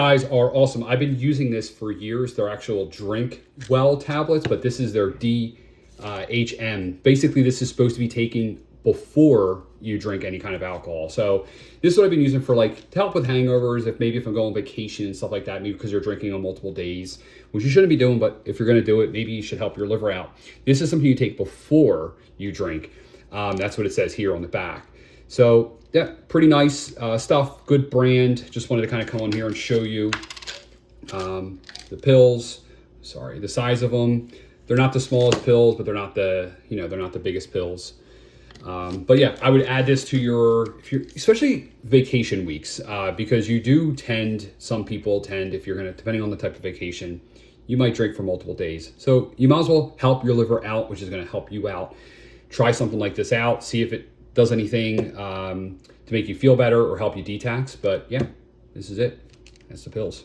Guys are awesome. I've been using this for years. They're actual drink well tablets, but this is their DHM. Basically, this is supposed to be taken before you drink any kind of alcohol. So this is what I've been using for, like, to help with hangovers, if I'm going on vacation and stuff like that, maybe because you're drinking on multiple days, which you shouldn't be doing, but if you're going to do it, maybe you should help your liver out. This is something you take before you drink. That's what it says here on the back. So yeah, pretty nice stuff, good brand. Just wanted to kind of come on here and show you the pills, the size of them. They're not the smallest pills, but they're not the, they're not the biggest pills. But yeah, I would add this to especially vacation weeks, because some people tend, if you're gonna, depending on the type of vacation, you might drink for multiple days. So you might as well help your liver out, which is gonna help you out. Try something like this out, see if it does anything to make you feel better or help you detox. But yeah, this is it. That's the pills.